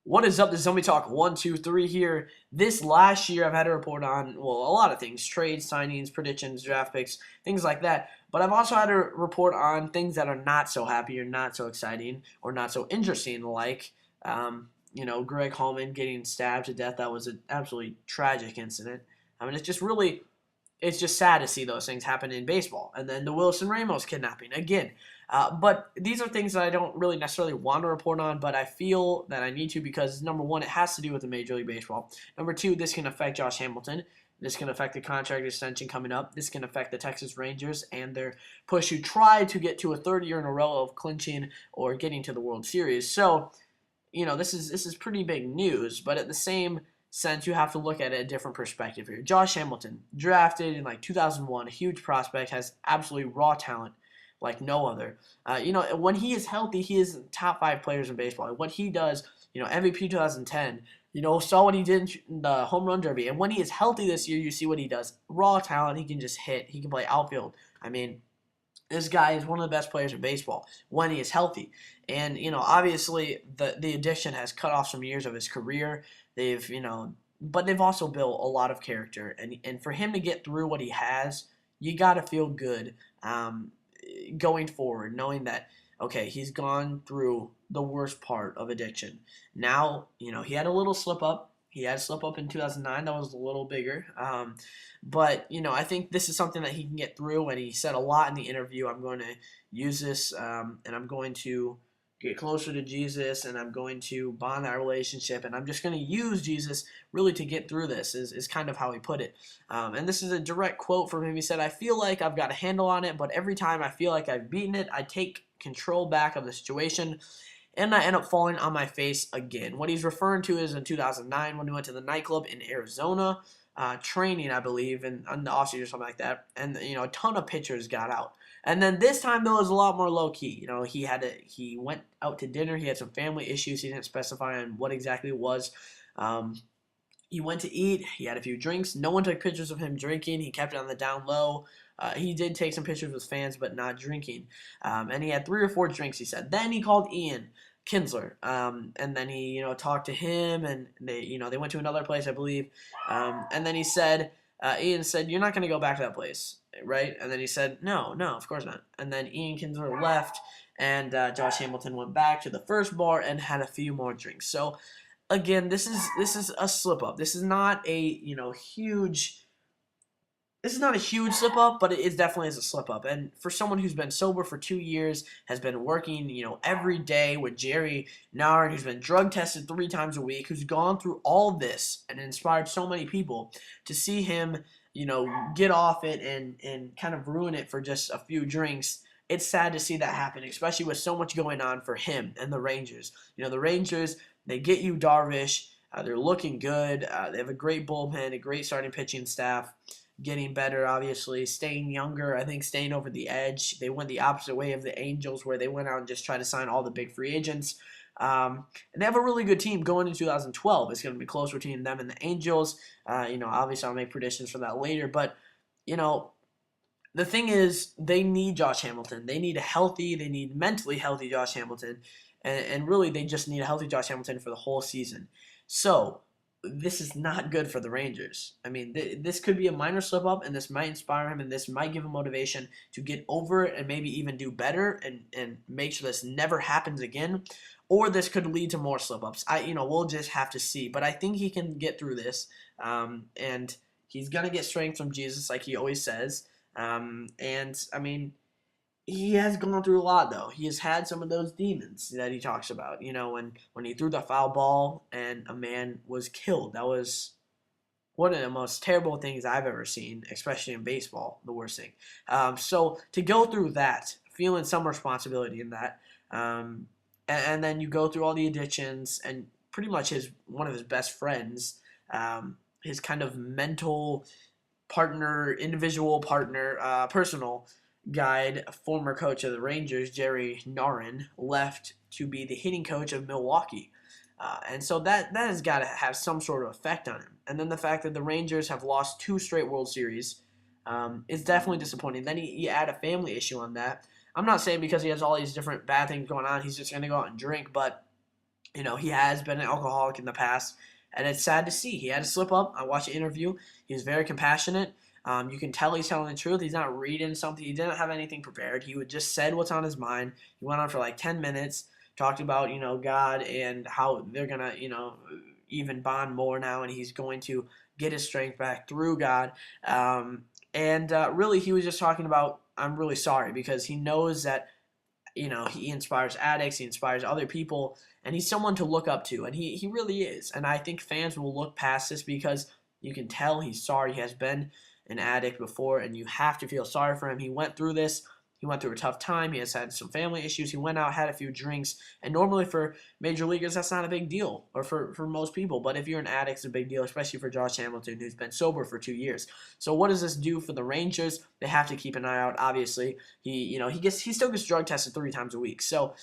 What is up? This is Zombie Talk 123 here. This last year, I've had to report on, well, a lot of things: trades, signings, predictions, draft picks, things like that. But I've also had to report on things that are not so happy or not so exciting or not so interesting, like, Greg Holman getting stabbed to death. That was an absolutely tragic incident. I mean, it's just sad to see those things happen in baseball. And then the Wilson Ramos kidnapping again. But these are things that I don't really necessarily want to report on, but I feel that I need to because, number one, it has to do with the Major League Baseball. Number two, this can affect Josh Hamilton. This can affect the contract extension coming up. This can affect the Texas Rangers and their push to try to get to a third year in a row of clinching or getting to the World Series. So, this is pretty big news, but at the same sense, you have to look at it a different perspective here. Josh Hamilton, drafted in like 2001, a huge prospect, has absolutely raw talent like no other. When he is healthy, he is top 5 players in baseball. What he does, MVP 2010, saw what he did in the home run derby. And when he is healthy this year, you see what he does. Raw talent, he can just hit. He can play outfield. I mean, this guy is one of the best players in baseball when he is healthy. And, obviously the addiction has cut off some years of his career. But they've also built a lot of character. And for him to get through what he has, you got to feel good going forward, knowing that, okay, he's gone through the worst part of addiction. Now, he had a little slip up. He had a slip up in 2009 that was a little bigger. But I think this is something that he can get through, and he said a lot in the interview. I'm going to use this, and I'm going to get closer to Jesus, and I'm going to bond that relationship, and I'm just going to use Jesus really to get through this, is kind of how he put it. And this is a direct quote from him. He said, "I feel like I've got a handle on it, but every time I feel like I've beaten it, I take control back of the situation, and I end up falling on my face again." What he's referring to is in 2009 when he went to the nightclub in Arizona, training, I believe, in the offseason or something like that, and a ton of pitchers got out. And then this time, though, it was a lot more low-key. He went out to dinner. He had some family issues. He didn't specify on what exactly it was. He went to eat. He had a few drinks. No one took pictures of him drinking. He kept it on the down low. He did take some pictures with fans, but not drinking. And he had 3 or 4 drinks, he said. Then he called Ian Kinsler, and then he, talked to him, and they went to another place, I believe. And then Ian said, "You're not going to go back to that place, right?" And then he said, no, of course not. And then Ian Kinsler left, and Josh Hamilton went back to the first bar and had a few more drinks. So, again, this is a slip up. This is not a huge. This is not a huge slip up, but it definitely is a slip up. And for someone who's been sober for 2 years, has been working, every day with Jerry Narn, who's been drug tested 3 times a week, who's gone through all this and inspired so many people, to see him, get off it and kind of ruin it for just a few drinks. It's sad to see that happen, especially with so much going on for him and the Rangers. The Rangers, they get you Darvish. They're looking good. They have a great bullpen, a great starting pitching staff. Getting better, obviously, staying younger, I think staying over the edge. They went the opposite way of the Angels, where they went out and just tried to sign all the big free agents. And they have a really good team going into 2012. It's going to be closer between them and the Angels. Obviously I'll make predictions for that later. But, the thing is, they need Josh Hamilton. They need mentally healthy Josh Hamilton. And really, they just need a healthy Josh Hamilton for the whole season. So, this is not good for the Rangers. I mean, this could be a minor slip up, and this might inspire him, and this might give him motivation to get over it and maybe even do better and make sure this never happens again. Or this could lead to more slip ups. We'll just have to see. But I think he can get through this, and he's gonna get strength from Jesus, like he always says. He has gone through a lot, though. He has had some of those demons that he talks about. When he threw the foul ball and a man was killed. That was one of the most terrible things I've ever seen, especially in baseball, the worst thing. So to go through that, feeling some responsibility in that, and then you go through all the addictions, and pretty much one of his best friends, his kind of mental partner, individual partner, personal guide, former coach of the Rangers, Jerry Narn, left to be the hitting coach of Milwaukee. And so that has got to have some sort of effect on him. And then the fact that the Rangers have lost 2 straight World Series is definitely disappointing. Then you add a family issue on that. I'm not saying because he has all these different bad things going on, he's just going to go out and drink, but He has been an alcoholic in the past, and it's sad to see. He had to slip up. I watched the interview. He was very compassionate. You can tell he's telling the truth. He's not reading something. He didn't have anything prepared. He would just said what's on his mind. He went on for like 10 minutes, talked about, God and how they're going to, even bond more now, and he's going to get his strength back through God. And really, he was just talking about, I'm really sorry, because he knows that he inspires addicts, he inspires other people, and he's someone to look up to, and he really is. And I think fans will look past this because you can tell he's sorry. He has been an addict before, and you have to feel sorry for him. He went through this. He went through a tough time. He has had some family issues. He went out, had a few drinks, and normally for major leaguers, that's not a big deal, or for most people. But if you're an addict, it's a big deal, especially for Josh Hamilton, who's been sober for 2 years. So what does this do for the Rangers? They have to keep an eye out. Obviously, he still gets drug tested 3 times a week. So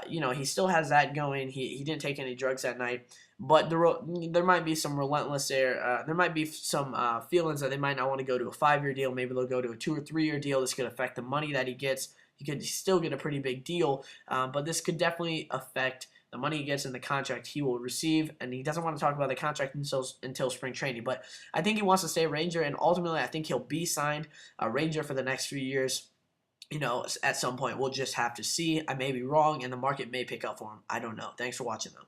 he still has that going. He didn't take any drugs that night. But there might be some relentless there. There might be some feelings that they might not want to go to a 5-year deal. Maybe they'll go to a 2 or 3-year deal. This could affect the money that he gets. He could still get a pretty big deal, but this could definitely affect the money he gets in the contract he will receive. And he doesn't want to talk about the contract until spring training. But I think he wants to stay a Ranger, and ultimately I think he'll be signed a Ranger for the next few years. At some point we'll just have to see. I may be wrong, and the market may pick up for him. I don't know. Thanks for watching, though.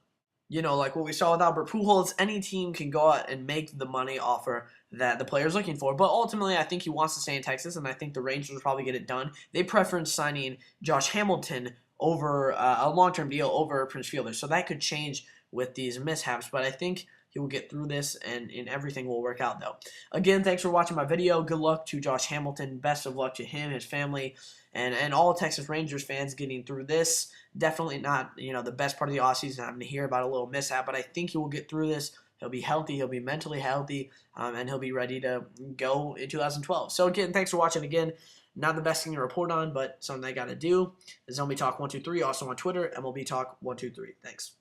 Like what we saw with Albert Pujols, any team can go out and make the money offer that the player's looking for. But ultimately, I think he wants to stay in Texas, and I think the Rangers will probably get it done. They preference signing Josh Hamilton over a long-term deal over Prince Fielder. So that could change with these mishaps. But I think he will get through this, and everything will work out, though. Again, thanks for watching my video. Good luck to Josh Hamilton. Best of luck to him, his family, and all Texas Rangers fans getting through this. Definitely not, the best part of the offseason having to hear about a little mishap, but I think he will get through this. He'll be healthy. He'll be mentally healthy, and he'll be ready to go in 2012. So, again, thanks for watching. Again, not the best thing to report on, but something I got to do. This is MLB Talk 123, also on Twitter, MLB Talk 123. Thanks.